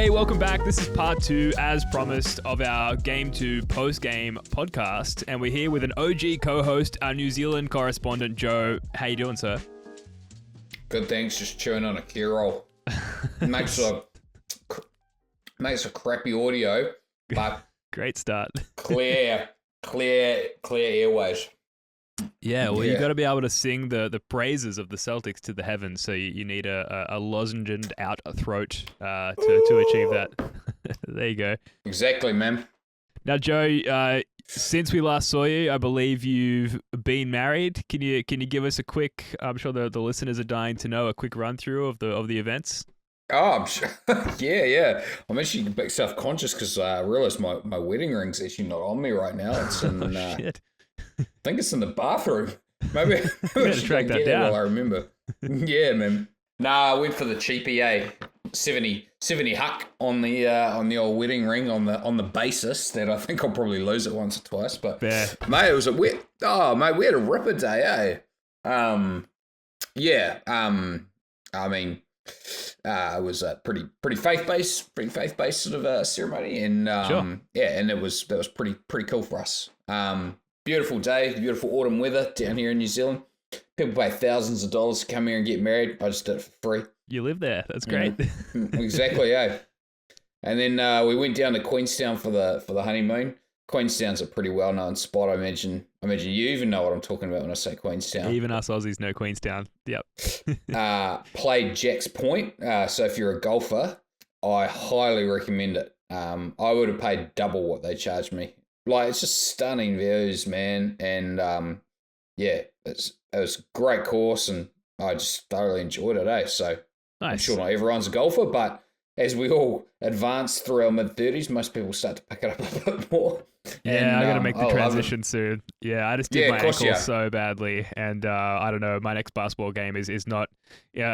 Hey, welcome back. This is part 2, as promised, of our Game 2 post-game podcast. And we're here with an OG co-host, our New Zealand correspondent, Joe. How you doing, sir? Good, thanks. Just chewing on a key roll. Makes a crappy audio, but great start. clear airways. Yeah, well, you got to be able to sing the praises of the Celtics to the heavens, so you need a lozenged out throat to achieve that. There you go. Exactly, man. Now, Joe, since we last saw you, I believe you've been married. Can you give us a quick? I'm sure the listeners are dying to know a quick run through of the events. Oh, I'm sure. yeah. I'm actually a bit self-conscious because I realised my wedding ring's actually not on me right now. It's in. Shit. I think it's in the bathroom. Maybe I should track that get down. it while I remember. Yeah, man. Nah, I went for the cheapie, 70 huck on the old wedding ring on the basis that I think I'll probably lose it once or twice. But Fair. mate, it was we had a ripper day, I mean, it was a pretty faith-based sort of ceremony, and Sure. and that was pretty cool for us. Beautiful day, beautiful autumn weather down here in New Zealand. People pay thousands of dollars to come here and get married. I just did it for free. You live there. That's great. Exactly, yeah. And then we went down to Queenstown for the honeymoon. Queenstown's a pretty well-known spot. I imagine you even know what I'm talking about when I say Queenstown. Even us Aussies know Queenstown. Yep. Played Jack's Point. So if you're a golfer, I highly recommend it. I would have paid double what they charged me. Like, it's just stunning views, man. And it was a great course, and I just thoroughly enjoyed it, So Nice. I'm sure not everyone's a golfer, but as we all advance through our mid-30s, most people start to pick it up a bit more. Yeah, I got to make the I love it. transition soon. Yeah, I just did my course, ankle so badly, and I don't know, my next basketball game is not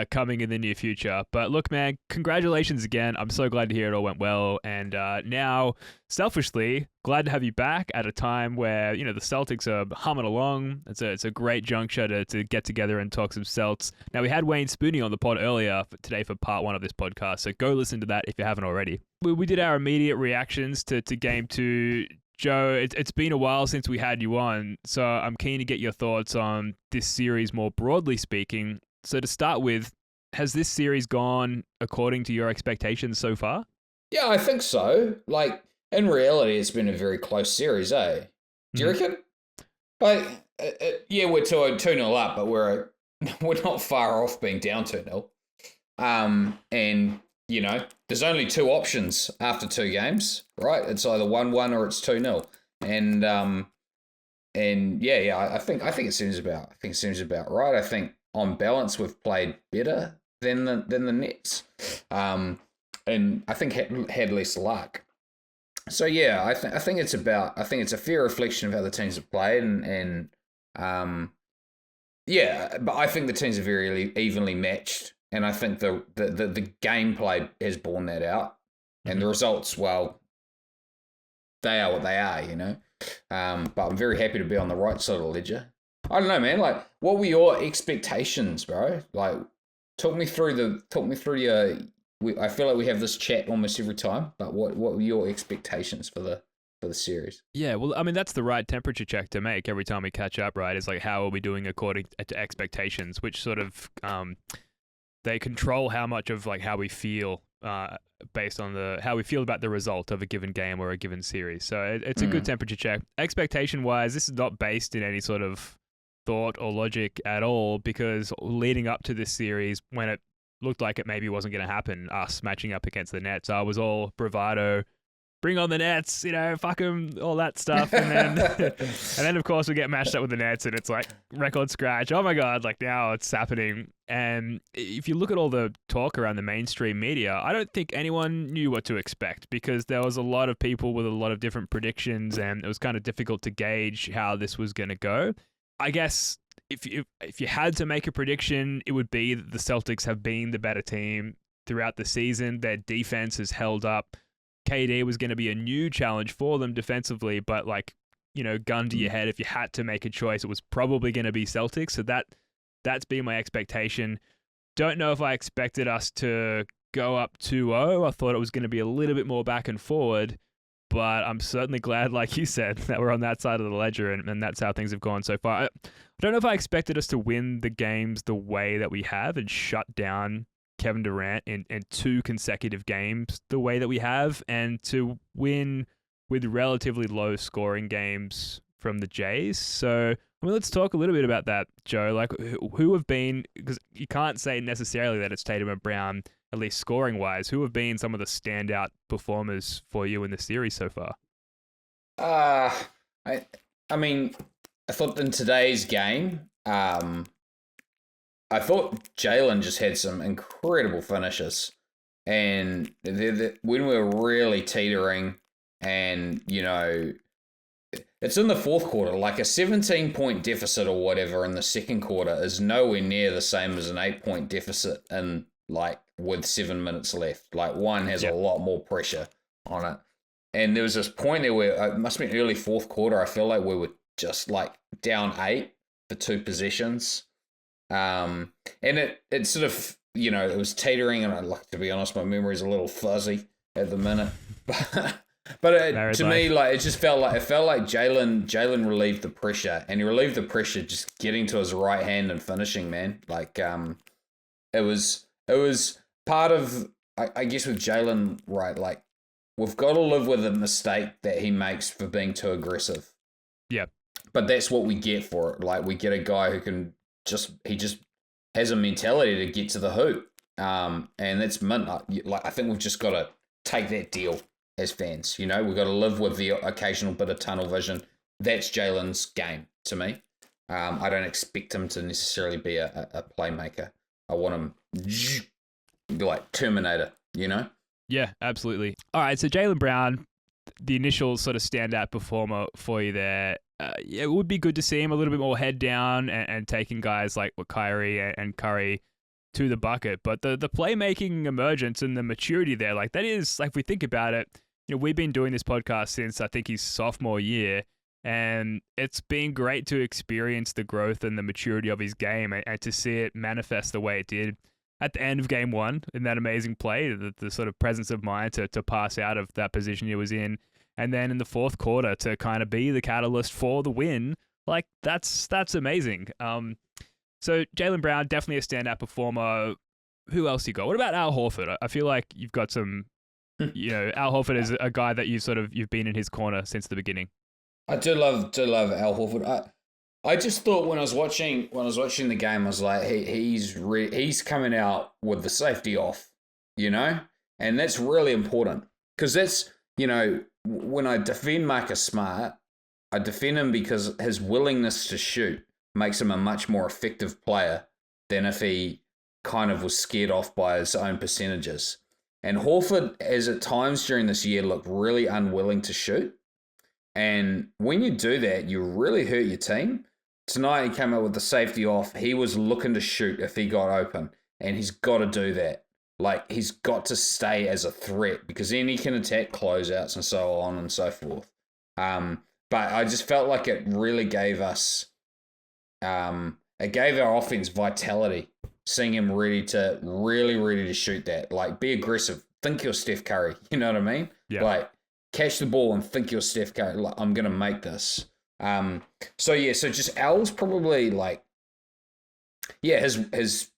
coming in the near future. But look, man, congratulations again. I'm so glad to hear it all went well, and now, selfishly, glad to have you back at a time where, the Celtics are humming along. It's a great juncture to get together and talk some Celts. Now, we had Wayne Spooney on the pod earlier today for part 1 of this podcast, so go listen to that if you haven't already. We did our immediate reactions to Game 2. Joe, it's been a while since we had you on, so I'm keen to get your thoughts on this series more broadly speaking. So to start with, has this series gone according to your expectations so far? Yeah, I think so. Like, in reality, it's been a very close series, eh? Do you reckon? Like, we're 2-0 up, but we're not far off being down 2-0. And there's only 2 options after 2 games, right? It's either 1-1 or it's 2-0. And I think it seems about right. I think on balance we've played better than the Nets. And I think had less luck. So yeah, I think it's a fair reflection of how the teams have played, but I think the teams are very evenly matched. And I think the gameplay has borne that out. And the results, well, they are what they are, But I'm very happy to be on the right side of the ledger. I don't know, man. Like, what were your expectations, bro? Like, talk me through your. I feel like we have this chat almost every time. But what were your expectations for the series? Yeah, well, I mean, that's the right temperature check to make every time we catch up, right? Is like, how are we doing according to expectations, which sort of they control how much of like how we feel based on how we feel about the result of a given game or a given series. So it's a good temperature check. Expectation wise, this is not based in any sort of thought or logic at all, because leading up to this series, when it looked like it maybe wasn't going to happen, us matching up against the Nets, I was all bravado, bring on the Nets, fuck them, all that stuff. And then of course we get matched up with the Nets and it's like record scratch. Oh my God, like now it's happening. And if you look at all the talk around the mainstream media, I don't think anyone knew what to expect, because there was a lot of people with a lot of different predictions and it was kind of difficult to gauge how this was going to go. I guess if you had to make a prediction, it would be that the Celtics have been the better team throughout the season. Their defense has held up. KD was going to be a new challenge for them defensively, but gun to your head, if you had to make a choice, it was probably going to be Celtics. So that's been my expectation. Don't know if I expected us to go up 2-0. I thought it was going to be a little bit more back and forward, but I'm certainly glad, like you said, that we're on that side of the ledger, and that's how things have gone so far. I don't know if I expected us to win the games the way that we have and shut down Kevin Durant in 2 consecutive games the way that we have, and to win with relatively low scoring games from the Jays. So, I mean, let's talk a little bit about that, Joe. Like, who have been, because you can't say necessarily that it's Tatum and Brown, at least scoring wise, who have been some of the standout performers for you in the series so far? I mean, I thought in today's game, I thought Jalen just had some incredible finishes. And when we were really teetering, and, you know, it's in the fourth quarter, like a 17-point deficit or whatever in the second quarter is nowhere near the same as an 8-point deficit in, like, with 7 minutes left. Like, one has a lot more pressure on it. And there was this point there where it must have been early fourth quarter. I feel like we were just like down 8 for 2 possessions. And it sort of, you know, it was teetering, and to be honest, my memory is a little fuzzy at the minute. But to me, like, it felt like Jalen relieved the pressure, and he relieved the pressure just getting to his right hand and finishing, man. Like, it was part of, I guess, with Jalen, right? Like, we've got to live with a mistake that he makes for being too aggressive. Yeah. But that's what we get for it. Like, we get a guy who can just has a mentality to get to the hoop. And that's mint. Like, I think we've just got to take that deal as fans. You know, we've got to live with the occasional bit of tunnel vision. That's Jalen's game to me. I don't expect him to necessarily be a playmaker. I want him like Terminator, you know? Yeah, absolutely. All right, so Jaylen Brown, the initial sort of standout performer for you there. It would be good to see him a little bit more head down and taking guys like Kyrie and Curry to the bucket. But the playmaking emergence and the maturity there, like, that is, like, if we think about it, you know, we've been doing this podcast since I think his sophomore year, and it's been great to experience the growth and the maturity of his game and to see it manifest the way it did at the end of game 1 in that amazing play, the sort of presence of mind to pass out of that position he was in. And then in the fourth quarter to kind of be the catalyst for the win. Like, that's amazing. So Jaylen Brown, definitely a standout performer. Who else you got? What about Al Horford? I feel like you've got some, you know, Al Horford is a guy that you've been in his corner since the beginning. I do love Al Horford. I just thought when I was watching the game, I was like, he's coming out with the safety off, you know, and that's really important because that's, you know, when I defend Marcus Smart, I defend him because his willingness to shoot makes him a much more effective player than if he kind of was scared off by his own percentages. And Horford has at times during this year looked really unwilling to shoot. And when you do that, you really hurt your team. Tonight he came out with the safety off. He was looking to shoot if he got open, and he's got to do that. Like, he's got to stay as a threat because then he can attack closeouts and so on and so forth. But I just felt like it really gave us, it gave our offense vitality, seeing him ready to shoot that. Like, be aggressive. Think you're Steph Curry. You know what I mean? Yeah. Like, catch the ball and think you're Steph Curry. Like, I'm going to make this. So just Al's probably like, yeah, his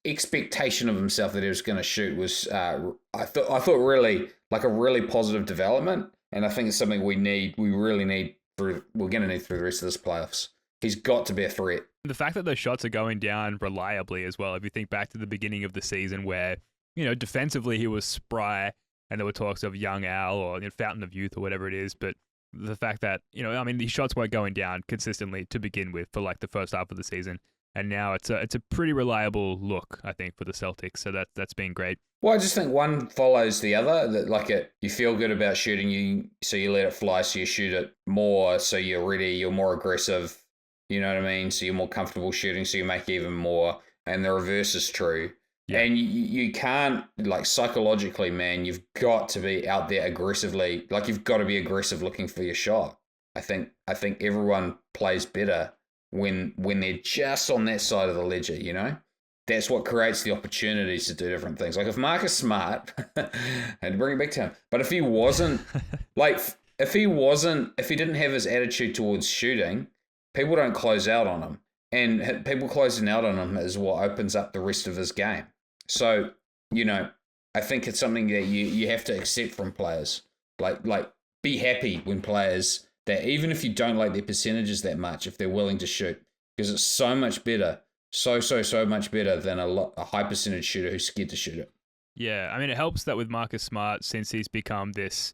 expectation of himself that he was going to shoot was, I thought really like a really positive development. And I think it's something we're going to need through the rest of this playoffs. He's got to be a threat. The fact that those shots are going down reliably as well. If you think back to the beginning of the season where, you know, defensively he was spry and there were talks of young Al or, you know, fountain of youth or whatever it is. But the fact that, you know, I mean, these shots weren't going down consistently to begin with for like the first half of the season. And now it's a pretty reliable look, I think, for the Celtics. So that's been great. Well, I just think one follows the other. That like you feel good about shooting, so you let it fly, so you shoot it more, so you're ready, you're more aggressive. You know what I mean? So you're more comfortable shooting, so you make even more. And the reverse is true. Yeah. And you can't, like, psychologically, man, you've got to be out there aggressively. Like, you've got to be aggressive looking for your shot. I think everyone plays better when they're just on that side of the ledger, you know? that's what creates the opportunities to do different things. Like if Marcus Smart, and to bring it back to him, but if he wasn't like if he didn't have his attitude towards shooting, people don't close out on him, and people closing out on him is what opens up the rest of his game. So I think it's something that you have to accept from players. Like be happy when players that even if you don't like their percentages that much, if they're willing to shoot, because it's so much better. So much better than a high percentage shooter who's scared to shoot it. Yeah, I mean, it helps that with Marcus Smart, since he's become this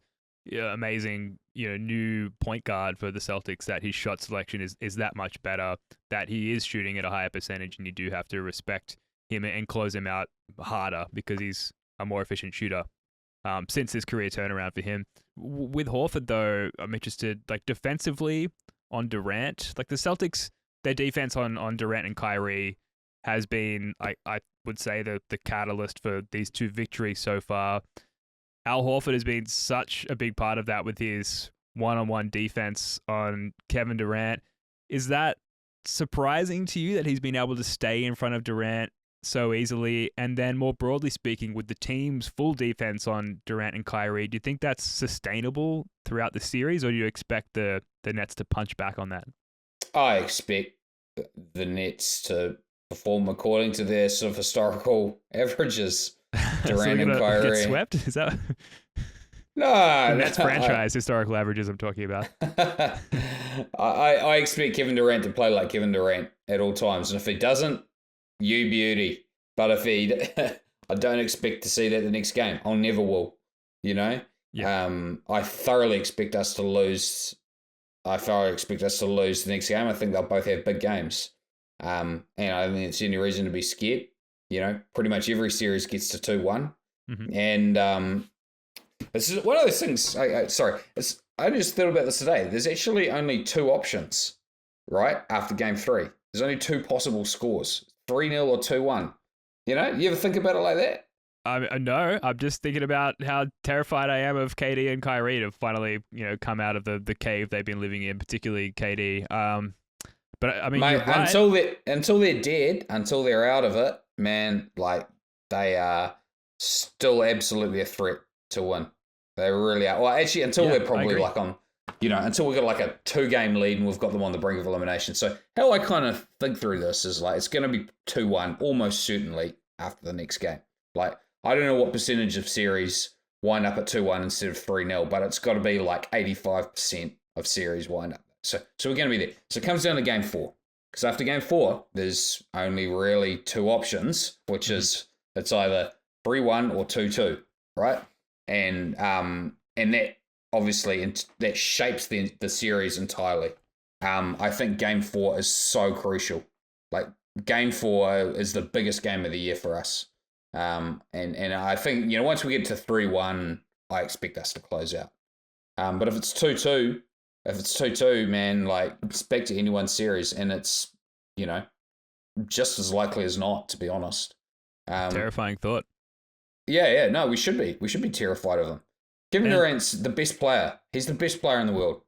amazing, new point guard for the Celtics, that his shot selection is that much better, that he is shooting at a higher percentage, and you do have to respect him and close him out harder because he's a more efficient shooter. Since his career turnaround for him. With Horford, though, I'm interested, like defensively on Durant, like the Celtics, their defense on Durant and Kyrie has been, I would say, the catalyst for these two victories so far. Al Horford has been such a big part of that with his one-on-one defense on Kevin Durant. Is that surprising to you that he's been able to stay in front of Durant so easily? And then more broadly speaking, with the team's full defense on Durant and Kyrie, do you think that's sustainable throughout the series, or do you expect the Nets to punch back on that? I expect the Nets to perform according to their sort of historical averages. Durant and Kyrie get swept? Is that no? The Nets franchise historical averages I'm talking about. I expect Kevin Durant to play like Kevin Durant at all times, and if he doesn't, you beauty. But if he, I don't expect to see that the next game. I'll never will. Yeah. I thoroughly expect us to lose. I thoroughly expect us to lose the next game. I think they'll both have big games. And I don't think it's any reason to be scared. Pretty much every series gets to 2-1. Mm-hmm. And this is one of those things. I just thought about this today. There's actually only two options, right? After game 3. There's only two possible scores, 3-0 or 2-1. You ever think about it like that? No, I'm just thinking about how terrified I am of KD and Kyrie to finally, come out of the cave they've been living in, particularly KD. But I mean, mate, you're right. until they're dead, until they're out of it, man, like they are still absolutely a threat to win. They really are. Well, actually, until they're probably like on, until we've got like a 2-game lead and we've got them on the brink of elimination. So how I kind of think through this is like it's going to be 2-1 almost certainly after the next game. Like I don't know what percentage of series wind up at 2-1 instead of 3-0, but it's got to be like 85% of series wind up. So we're going to be there. So it comes down to game 4. Because after game 4, there's only really two options, which is it's either 3-1 or 2-2, right? And that obviously that shapes the series entirely. I think game 4 is so crucial. Like game 4 is the biggest game of the year for us. And I think once we get to 3-1, I expect us to close out. But if it's 2-2. If it's 2-2, man, like it's back to anyone's series, and it's, just as likely as not, to be honest. Terrifying thought. Yeah, no, we should be. We should be terrified of him. Kevin Durant's the best player. He's the best player in the world,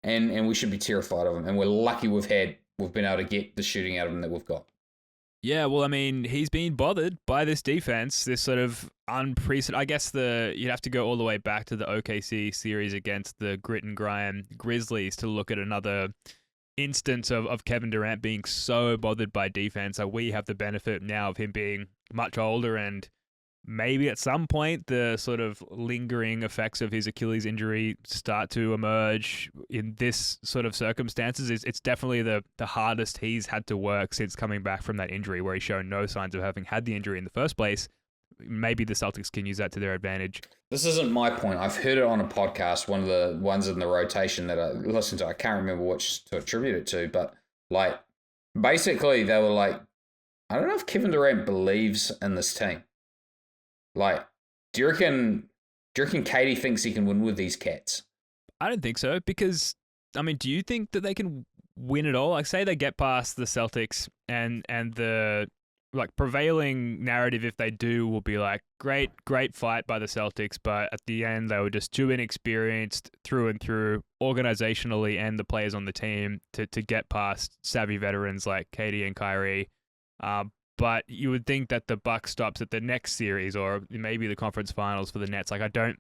and we should be terrified of him. And we're lucky we've been able to get the shooting out of him that we've got. Yeah, well, I mean, he's been bothered by this defense, this sort of unprecedented. I guess you'd have to go all the way back to the OKC series against the grit and grime Grizzlies to look at another instance of Kevin Durant being so bothered by defense. We have the benefit now of him being much older, and maybe at some point the sort of lingering effects of his Achilles injury start to emerge in this sort of circumstances. It's definitely the hardest he's had to work since coming back from that injury, where he's shown no signs of having had the injury in the first place. Maybe the Celtics can use that to their advantage. This isn't my point. I've heard it on a podcast, one of the ones in the rotation that I listened to. I can't remember which to attribute it to, but like basically they were like, I don't know if Kevin Durant believes in this team. Like, do you reckon Katie thinks he can win with these cats? I don't think so, because, I mean, do you think that they can win it all? Like, say they get past the Celtics and the prevailing narrative, if they do, will be like, great fight by the Celtics, but at the end they were just too inexperienced through and through, organizationally, and the players on the team to get past savvy veterans like Katie and Kyrie. But you would think that the buck stops at the next series or maybe the conference finals for the Nets. Like, I don't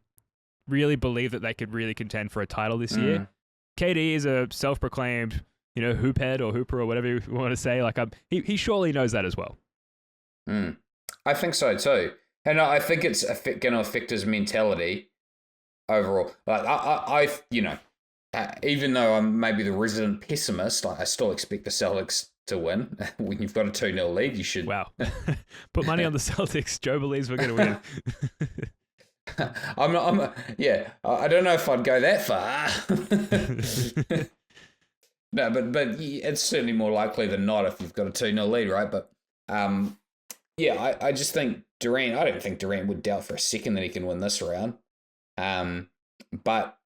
really believe that they could really contend for a title this year. KD is a self-proclaimed, hoop head or hooper or whatever you want to say. Like, he surely knows that as well. I think so too. And I think it's going to affect his mentality overall. Like, even though I'm maybe the resident pessimist, I still expect the Celtics to win. When you've got a 2-0 lead, you should. Wow. Put money on the Celtics. Joe believes we're going to win. I don't know if I'd go that far. No, but it's certainly more likely than not if you've got a 2-0 lead, right? But I just think Durant, I don't think Durant would doubt for a second that he can win this round. But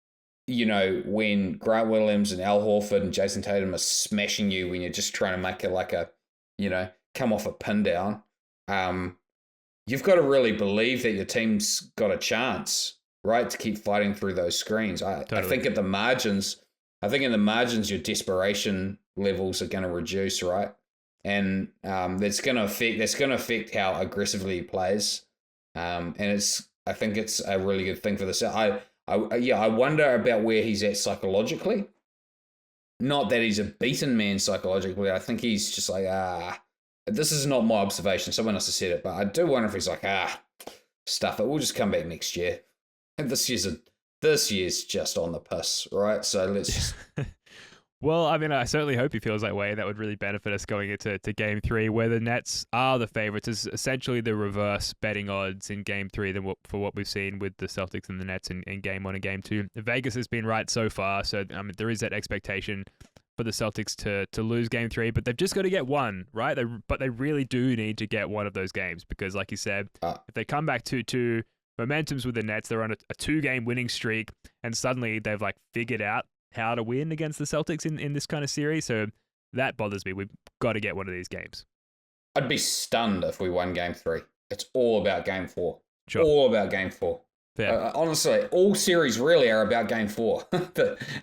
when Grant Williams and Al Horford and Jason Tatum are smashing you when you're just trying to make it like a, come off a pin down, you've got to really believe that your team's got a chance, right, to keep fighting through those screens. I think in the margins, your desperation levels are going to reduce, right? And that's going to affect how aggressively he plays. And I think it's a really good thing for the I wonder about where he's at psychologically. Not that he's a beaten man psychologically. I think he's just like, this is not my observation. Someone else has said it, but I do wonder if he's like, stuff it. We'll just come back next year. And this year's just on the piss, right? So let's just. Well, I mean, I certainly hope he feels that way. That would really benefit us going into Game 3, where the Nets are the favorites. It's essentially the reverse betting odds in Game 3 than for what we've seen with the Celtics and the Nets in Game 1 and Game 2. Vegas has been right so far, so there is that expectation for the Celtics to lose Game 3, but they've just got to get one, right? But they really do need to get one of those games because, like you said, if they come back 2-2, momentum's with the Nets. They're on a 2-game winning streak, and suddenly they've figured out how to win against the Celtics in this kind of series. So that bothers me. We've got to get one of these games. I'd be stunned if we won Game 3. It's all about Game 4. Sure. All about Game 4. Honestly, all series really are about Game 4.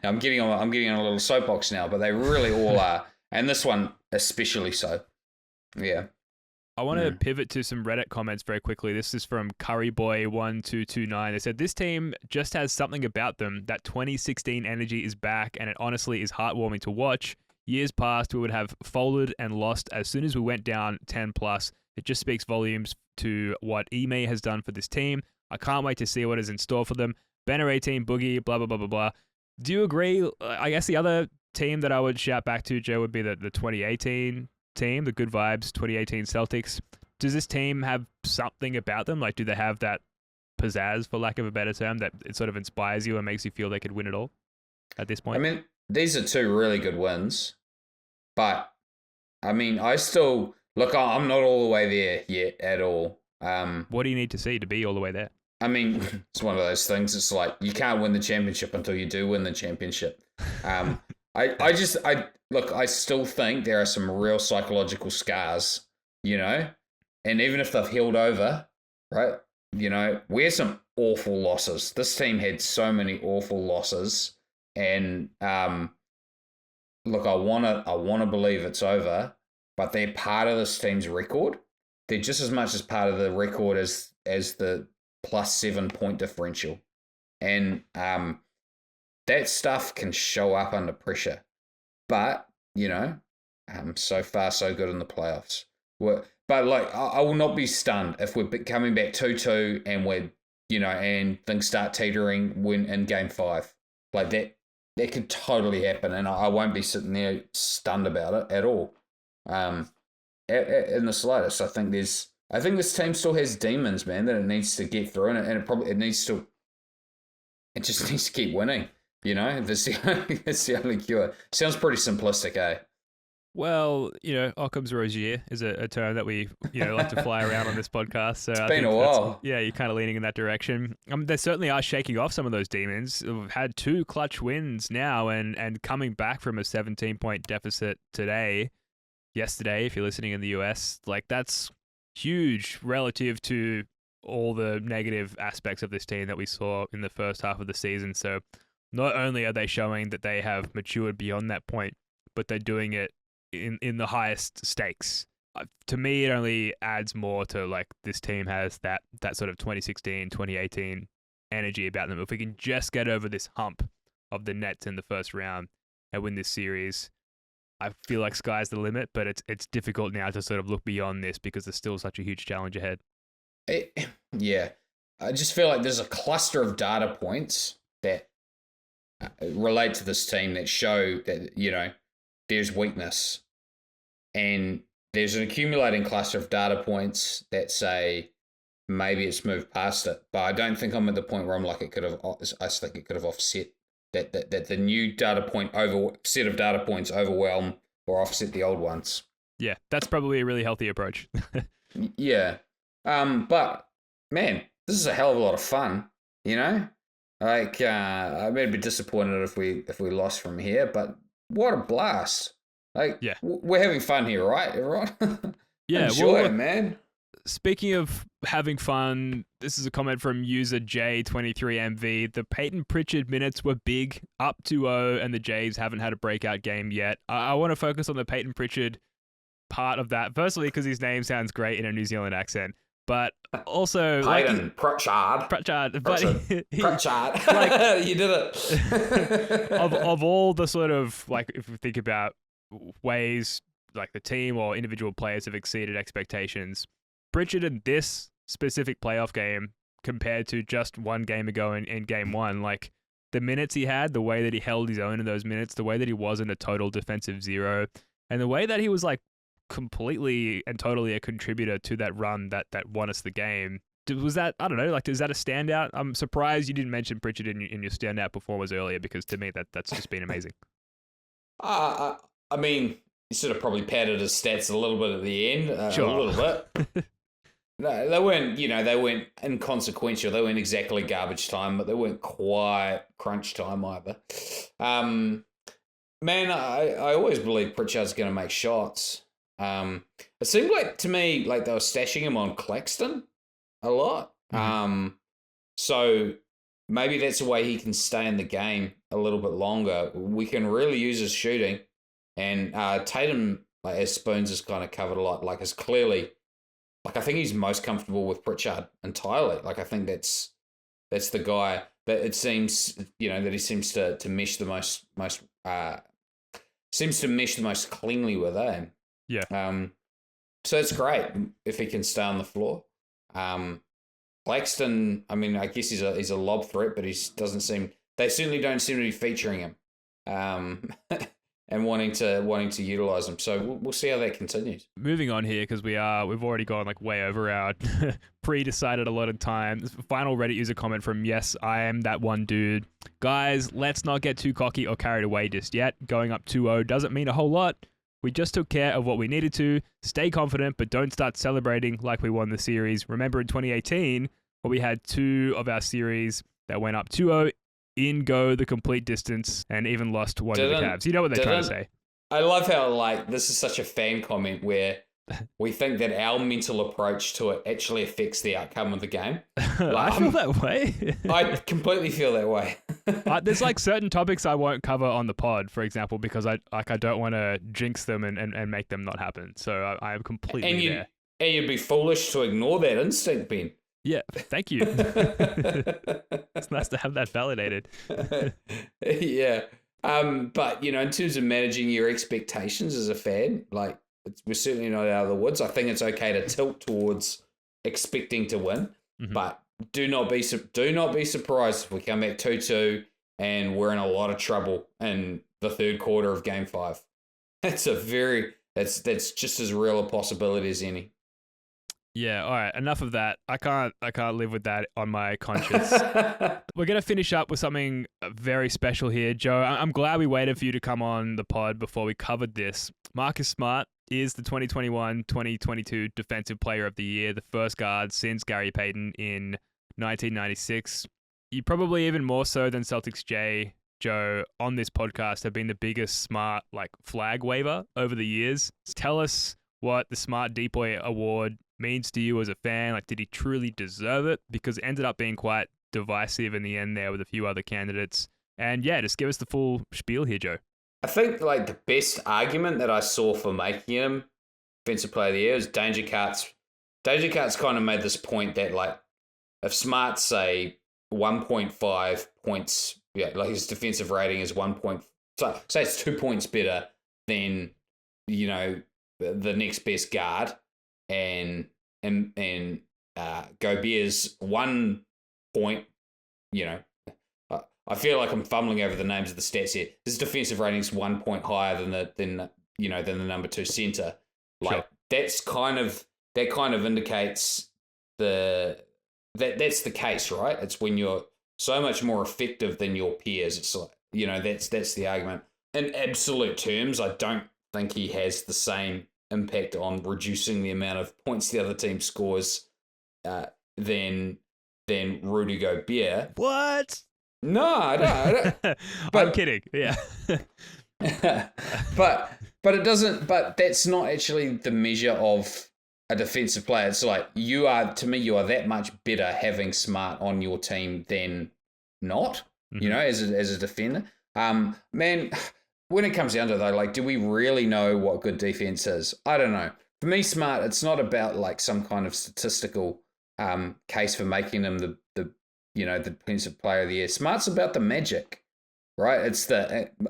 I'm getting on a little soapbox now, but they really all are, and this one especially so. Yeah. I want to pivot to some Reddit comments very quickly. This is from Curryboy1229. They said, this team just has something about them. That 2016 energy is back, and it honestly is heartwarming to watch. Years past, we would have folded and lost as soon as we went down 10 plus. It just speaks volumes to what Ime has done for this team. I can't wait to see what is in store for them. Banner 18, Boogie, blah, blah, blah, blah, blah. Do you agree? I guess the other team that I would shout back to, Joe, would be the 2018 team, the Good Vibes 2018 Celtics. Does this team have something about them? Do they have that pizzazz, for lack of a better term, that it sort of inspires you and makes you feel they could win it all at this point? I mean, these are two really good wins, but I still look. I'm not all the way there yet at all. What do you need to see to be all the way there? It's one of those things. It's like you can't win the championship until you do win the championship. I still think there are some real psychological scars, and even if they've healed over, right, we had some awful losses. This team had so many awful losses, and I want to believe it's over, but they're part of this team's record. They're just as much as part of the record as the +7 point differential, and that stuff can show up under pressure. But, so far so good in the playoffs. But I will not be stunned if we're coming back 2-2 and we're, and things start teetering in Game 5. That could totally happen, and I won't be sitting there stunned about it at all. In the slightest, I think this team still has demons, man, that it needs to get through, and it just needs to keep winning. That's the only cure. Sounds pretty simplistic, eh? Well, Occam's razor is a term that we like to fly around on this podcast. So it's been a while. Yeah, you're kind of leaning in that direction. They certainly are shaking off some of those demons. We've had 2 clutch wins now, and coming back from a 17-point deficit yesterday, if you're listening in the US, that's huge relative to all the negative aspects of this team that we saw in the first half of the season. So not only are they showing that they have matured beyond that point, but they're doing it in the highest stakes. to me, it only adds more to like this team has that sort of 2016, 2018 energy about them. If we can just get over this hump of the Nets in the first round and win this series, I feel like sky's the limit. But it's difficult now to sort of look beyond this because there's still such a huge challenge ahead. Yeah, I just feel like there's a cluster of data points that relate to this team that show that there's weakness, and there's an accumulating cluster of data points that say maybe it's moved past it. But I don't think I'm at the point where I'm like I think it could have offset that the new set of data points overwhelm or offset the old ones. Yeah, that's probably a really healthy approach. Yeah. But man, this is a hell of a lot of fun, Like, I'd be a bit disappointed if we lost from here, but what a blast! Like, yeah, we're having fun here, right, everyone? Yeah, enjoy it, man. Speaking of having fun, this is a comment from user J23MV. The Peyton Pritchard minutes were big, up 2-0, and the Jays haven't had a breakout game yet. I want to focus on the Peyton Pritchard part of that. Firstly, because his name sounds great in a New Zealand accent, but also Peyton Pritchard. But Pritchard. Like, you did it. of all the sort of, like, if we think about ways like the team or individual players have exceeded expectations, Pritchard in this specific playoff game compared to just one game ago in game one, like the minutes he had, the way that he held his own in those minutes, the way that he wasn't a total defensive zero, and the way that he was like completely and totally a contributor to that run that won us the game. Was that, I don't know, like, is that a standout? I'm surprised you didn't mention Pritchard in your standout performers earlier, because to me that's just been amazing. I mean, you sort of probably padded his stats a little bit at the end, Sure. a little bit. No, they weren't inconsequential. They weren't exactly garbage time, but they weren't quite crunch time either. Man, I always believe Pritchard's going to make shots. It seemed like to me like they were stashing him on Claxton a lot. Mm-hmm. So maybe that's a way he can stay in the game a little bit longer. We can really use his shooting, and Tatum, like, as Spoons has kind of covered a lot, like, is clearly. Like, I think he's most comfortable with Pritchard entirely. Like, I think that's the guy that it seems, that he seems to mesh the most cleanly with, eh? Yeah. So it's great if he can stay on the floor. Claxton, I mean, I guess he's a lob threat, but they certainly don't seem to be featuring him. And wanting to utilize them, so we'll see how that continues. Moving on here, because we've already gone like way over our pre-decided a lot of time. Final Reddit user comment from Yes, I Am That One Dude. Guys, let's not get too cocky or carried away just yet. Going up 2-0 doesn't mean a whole lot. We just took care of what we needed to. Stay confident, but don't start celebrating like we won the series. Remember in 2018, where we had two of our series that went up 2-0. In go the complete distance, and even lost one of the Cavs. You know what they're trying to say. I love how, like, this is such a fan comment where we think that our mental approach to it actually affects the outcome of the game. I feel that way. I completely feel that way. There's like certain topics I won't cover on the pod, for example, because I don't want to jinx them and make them not happen. So I am completely there. And you'd be foolish to ignore that instinct, Ben. Yeah, thank you. It's nice to have that validated. Yeah. But, in terms of managing your expectations as a fan, like, we're certainly not out of the woods. I think it's okay to tilt towards expecting to win, but do not be surprised if we come back 2-2 and we're in a lot of trouble in the third quarter of Game 5. That's just as real a possibility as any. Yeah, all right, enough of that. I can't live with that on my conscience. We're going to finish up with something very special here, Joe. I'm glad we waited for you to come on the pod before we covered this. Marcus Smart is the 2021-2022 Defensive Player of the Year, the first guard since Gary Payton in 1996. You probably even more so than Celtics J, Joe, on this podcast have been the biggest Smart flag waver over the years. Tell us what the Smart Deep Boy Award means to you as a fan. Like, did he truly deserve it? Because it ended up being quite divisive in the end there with a few other candidates. And yeah, just give us the full spiel here, Joe. I think the best argument that I saw for making him defensive player of the year is Danger Carts. Danger Carts kind of made this point that like if Smart say 1.5 points, yeah, like his defensive rating is 1 point, so say it's 2 points better than the next best guard, and Gobert's 1 point, I feel like I'm fumbling over the names of the stats here. His defensive rating is 1 point higher than the number 2 center. Like Sure. that kind of indicates that's the case, right? It's when you're so much more effective than your peers. It's like, that's the argument. In absolute terms, I don't think he has the same impact on reducing the amount of points the other team scores than Rudy Gobert. What? No, I don't. I'm kidding. Yeah. but it doesn't. But that's not actually the measure of a defensive player. It's like you are that much better having Smart on your team than not. Mm-hmm. As a defender. Man, when it comes down to it, though, like, do we really know what good defense is? I don't know. For me, Smart, it's not about like some kind of statistical case for making him the defensive player of the year. Smart's about the magic, right?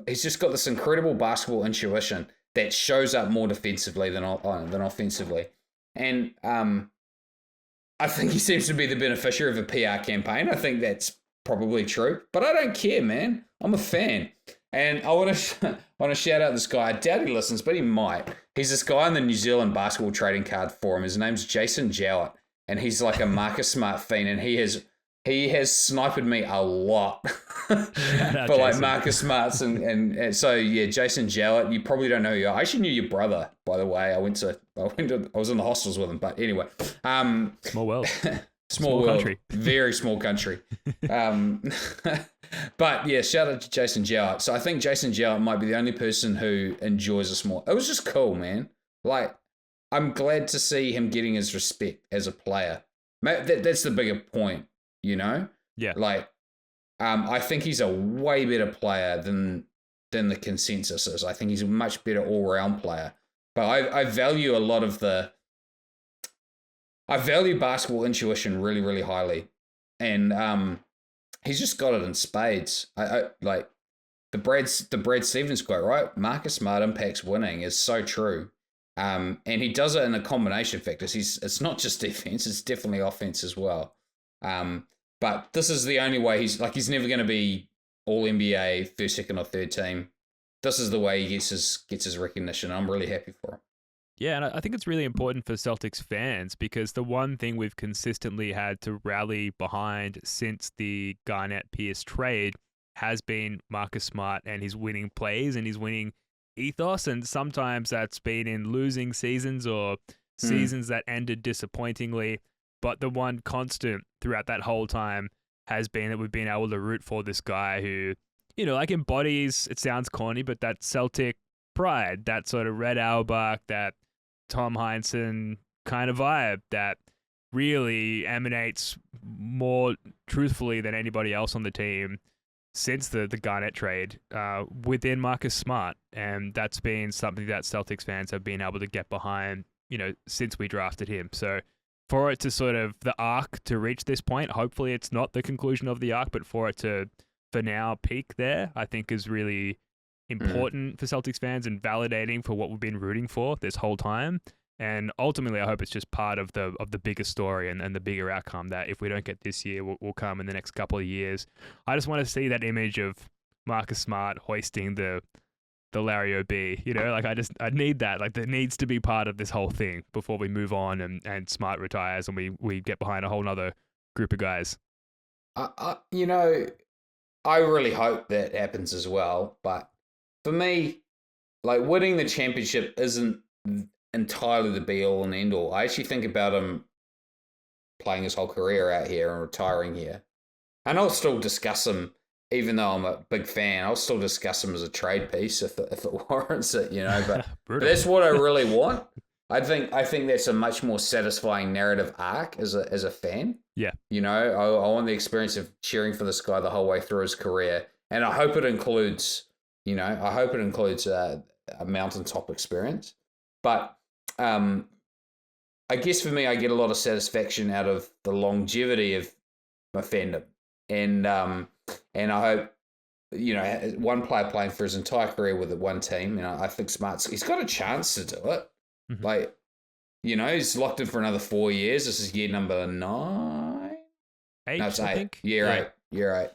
He's just got this incredible basketball intuition that shows up more defensively than offensively, and I think he seems to be the beneficiary of a PR campaign. I think that's probably true, but I don't care, man. I'm a fan. And I want to shout out this guy. I doubt he listens, but he might. He's this guy on the New Zealand Basketball Trading Card Forum. His name's Jason Jowett, and he's like a Marcus Smart fiend, and he has sniped me a lot for like Marcus Smarts and so yeah, Jason Jowett. You probably don't know who you are. I actually knew your brother, by the way. I was in the hostels with him, but anyway. Small world. Small world, country. Very small country. But yeah, shout out to Jason Jowett. So I think Jason Jowett might be the only person who enjoys us more. It was just cool, man. Like, I'm glad to see him getting his respect as a player. That's the bigger point, Yeah. Like, I think he's a way better player than the consensus is. I think he's a much better all-round player. But I value a lot of I value basketball intuition really, really highly. And he's just got it in spades. I like the Brad Stevens quote, right? Marcus Smart impacts winning is so true. And he does it in a combination of factors. It's not just defense, it's definitely offense as well. But this is the only way he's never going to be all NBA, first, second, or third team. This is the way he gets his recognition. I'm really happy for him. Yeah, and I think it's really important for Celtics fans because the one thing we've consistently had to rally behind since the Garnett-Pierce trade has been Marcus Smart and his winning plays and his winning ethos. And sometimes that's been in losing seasons or seasons that ended disappointingly. But the one constant throughout that whole time has been that we've been able to root for this guy who, embodies, it sounds corny, but that Celtic pride, that sort of Red Auerbach, that Tom Heinsohn kind of vibe that really emanates more truthfully than anybody else on the team since the Garnett trade within Marcus Smart. And that's been something that Celtics fans have been able to get behind, since we drafted him. So for it to sort of the arc to reach this point, hopefully it's not the conclusion of the arc, but for it to, for now, peak there, I think is really important for Celtics fans and validating for what we've been rooting for this whole time. And ultimately, I hope it's just part of the bigger story and the bigger outcome that if we don't get this year, will come in the next couple of years. I just want to see that image of Marcus Smart hoisting the Larry O.B. I need that. Like, that needs to be part of this whole thing before we move on and Smart retires and we get behind a whole nother group of guys. I really hope that happens as well, but for me, like, winning the championship isn't entirely the be-all and end-all. I actually think about him playing his whole career out here and retiring here. And I'll still discuss him, even though I'm a big fan, I'll still discuss him as a trade piece if it warrants it, But, but that's what I really want. I think that's a much more satisfying narrative arc as a fan. Yeah. I want the experience of cheering for this guy the whole way through his career. And I hope it includes... a mountaintop experience. But I guess for me, I get a lot of satisfaction out of the longevity of my fandom, and I hope, one player playing for his entire career with one team. I think he's got a chance to do it. Mm-hmm. Like, he's locked in for another 4 years. This is year number 9. Eight, No, it's I 8. think. Year 8.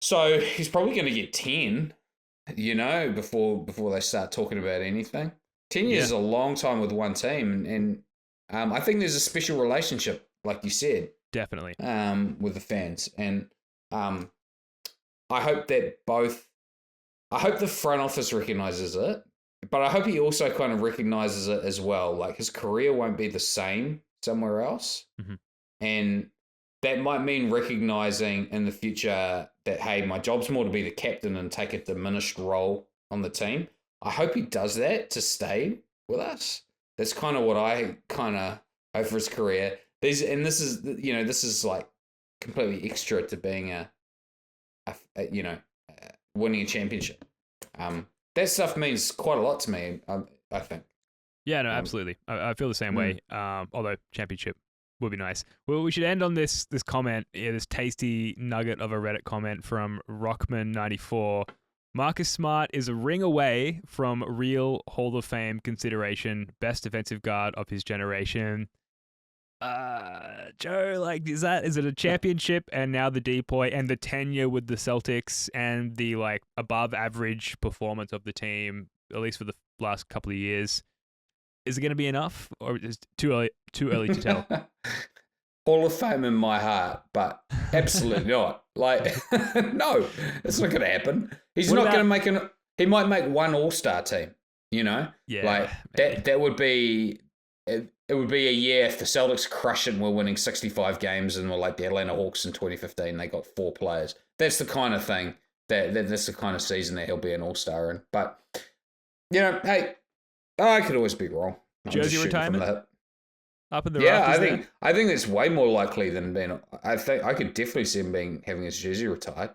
So he's probably going to get 10. Before they start talking about anything. 10 years is a long time with one team, and I think there's a special relationship, like you said, definitely, with the fans, and I hope that I hope the front office recognizes it, but I hope he also kind of recognizes it as well. Like, his career won't be the same somewhere else, and that might mean recognizing in the future that, hey, my job's more to be the captain and take a diminished role on the team. I hope he does that to stay with us. That's kind of what I kind of hope for his career. This is like completely extra to being winning a championship. That stuff means quite a lot to me, I think. Yeah, no, absolutely. I feel the same way. Although championship would be nice. Well, we should end on this comment. Yeah, this tasty nugget of a Reddit comment from Rockman94. Marcus Smart is a ring away from real Hall of Fame consideration. Best defensive guard of his generation. Joe, like, is it a championship and now the depoy and the tenure with the Celtics and the like above average performance of the team, at least for the last couple of years? Is it going to be enough, or is it too early to tell? Hall of Fame in my heart, but absolutely not. Like, no, it's not going to happen. He's not going to make he might make one All-Star team, Yeah. Like, that would be, it would be a year if the Celtics crushed it and were winning 65 games and were like the Atlanta Hawks in 2015. They got 4 players. That's the kind of thing, that's the kind of season that he'll be an All-Star in. But, hey, I could always be wrong. Jersey retirement? Up in the I think it's way more likely than being. I think I could definitely see him having his jersey retired.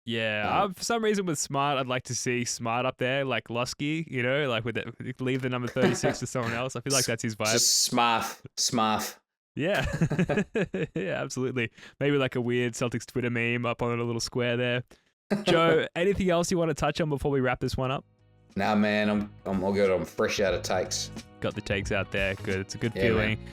Yeah, for some reason with Smart, I'd like to see Smart up there, like Lusky, like with it, leave the number 36 to someone else. I feel like that's his vibe. Just Smart. Yeah, yeah, absolutely. Maybe like a weird Celtics Twitter meme up on a little square there. Joe, anything else you want to touch on before we wrap this one up? Nah, man, I'm all good. I'm fresh out of takes. Got the takes out there. Good. It's a good feeling. Man.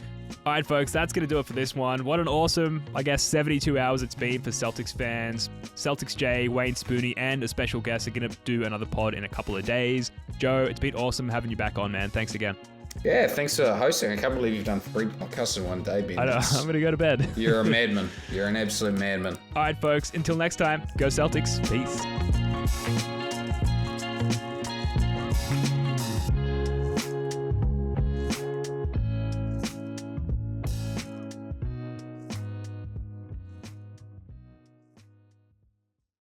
All right, folks, that's going to do it for this one. What an awesome, 72 hours it's been for Celtics fans. Celtics Jay, Wayne Spooney, and a special guest are going to do another pod in a couple of days. Joe, it's been awesome having you back on, man. Thanks again. Yeah, thanks for hosting. I can't believe you've done 3 podcasts in one day, Ben. I know. I'm going to go to bed. You're a madman. You're an absolute madman. All right, folks, until next time, go Celtics. Peace.